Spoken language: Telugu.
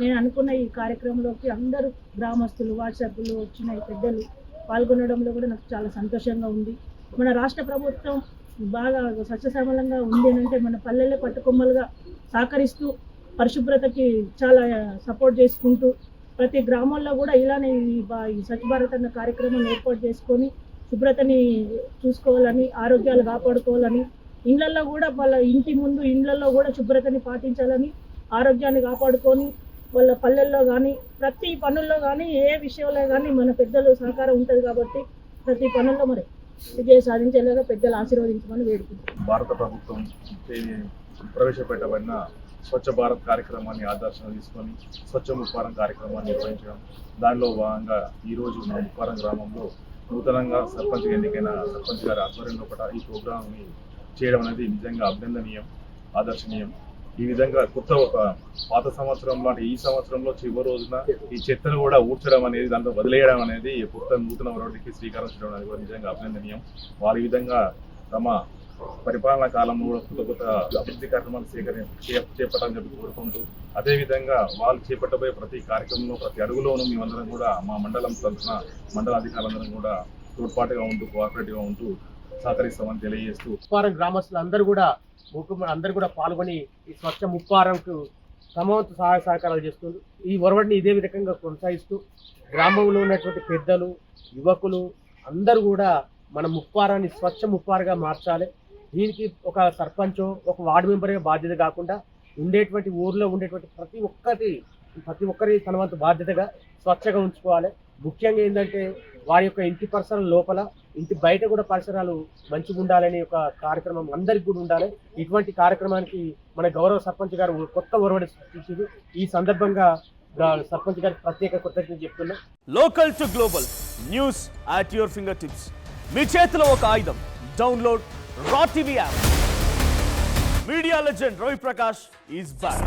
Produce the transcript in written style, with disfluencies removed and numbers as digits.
నేను అనుకున్న ఈ కార్యక్రమంలోకి అందరూ గ్రామస్తులు, వాట్సాప్లు వచ్చిన పెద్దలు పాల్గొనడంలో కూడా నాకు చాలా సంతోషంగా ఉంది. మన రాష్ట్ర ప్రభుత్వం బాగా సస్యశ్యామలంగా ఉంది అంటే మన పల్లెలే పట్టుకొమ్మలుగా సహకరిస్తూ పరిశుభ్రతకి చాలా సపోర్ట్ చేసుకుంటూ ప్రతి గ్రామాల్లో కూడా ఇలానే ఈ స్వచ్ఛ భారత్ అన్న కార్యక్రమం ఏర్పాటు చేసుకొని శుభ్రతని చూసుకోవాలని, ఆరోగ్యాలు కాపాడుకోవాలని, ఇళ్లలో కూడా వాళ్ళ ఇంటి ముందు ఇళ్లలో కూడా శుభ్రతని పాటించాలని, ఆరోగ్యాన్ని కాపాడుకొని వాళ్ళ పల్లెల్లో కానీ ప్రతి పనుల్లో కానీ ఏ విషయంలో కానీ మన పెద్దలు సహకారం ఉంటుంది కాబట్టి ప్రతి పనుల్లో మరి విజయం సాధించేలాగా పెద్దలు ఆశీర్వదించమని వేడుకుంటున్నాను. భారత ప్రభుత్వం ప్రవేశపెట్టబడిన స్వచ్ఛ భారత్ కార్యక్రమాన్ని ఆదర్శంగా తీసుకొని స్వచ్ఛ ముప్పారం కార్యక్రమాన్ని నిర్వహించడం, దానిలో భాగంగా ఈరోజు మా ముప్పారం గ్రామంలో నూతనంగా సర్పంచ్ ఎన్నికైన సర్పంచ్ గారి ఆధ్వర్యంలో కూడా ఈ ప్రోగ్రామ్ని చేయడం అనేది నిజంగా అభినందనీయం, ఆదర్శనీయం. ఈ విధంగా కొత్త ఒక పాత సంవత్సరం లాంటి ఈ సంవత్సరంలో చివరి రోజున ఈ చెత్తను కూడా ఊడ్చడం అనేది, దాంట్లో వదిలేయడం అనేది కొత్త నూతన ఒరవడికి శ్రీకారం చుట్టడం అనేది కూడా నిజంగా అభినందనీయం. వారి విధంగా తమ పరిపాలనా కాలంలో కూడా కొత్త కొత్త అభివృద్ధి కార్యక్రమాలు చేపట్టాలని చెప్పి కోరుకుంటూ, అదేవిధంగా వాళ్ళు చేపట్టబోయే ప్రతి కార్యక్రమంలో ప్రతి అడుగులోనూ మేమందరం కూడా మా మండలం తరఫున మండల అధికారులందరం కూడా తోడ్పాటుగా ఉంటూ కోఆపరేటివ్గా ఉంటూ సహకరిస్తామని తెలియజేస్తూ ముప్పారం గ్రామస్తులు అందరూ కూడా పాల్గొని ఈ స్వచ్ఛ ముప్పారంకు తమ వంతు సహాయ సహకారాలు చేస్తుంది. ఈ ఒరవడిని ఇదే విధంగా కొనసాగిస్తూ గ్రామంలో ఉన్నటువంటి పెద్దలు, యువకులు అందరూ కూడా మన ముప్పారాన్ని స్వచ్ఛ ముప్పారుగా మార్చాలి. దీనికి ఒక సర్పంచో ఒక వార్డు మెంబర్గా బాధ్యత కాకుండా ఉండేటువంటి ఊర్లో ఉండేటువంటి ప్రతి ఒక్కరి తన వంతు బాధ్యతగా స్వచ్ఛగా ఉంచుకోవాలి. ముఖ్యంగా ఏంటంటే వారి యొక్క ఇంటి పరిసరాల లోపల, ఇంటి బయట కూడా పరిసరాలు మంచిగా ఉండాలని ఒక కార్యక్రమం అందరికి కూడా ఉండాలి. ఇటువంటి కార్యక్రమానికి మన గౌరవ సర్పంచ్ గారు కొత్త ఒరవడి సృష్టించారు. ఈ సందర్భంగా సర్పంచ్ గారికి ప్రత్యేక కృతజ్ఞతలు చెప్తున్నా. Local to global news at your finger tips. మీ చేతిలో ఒక ఆయుధం. Download raw TV app. Media legend Ravi Prakash is back.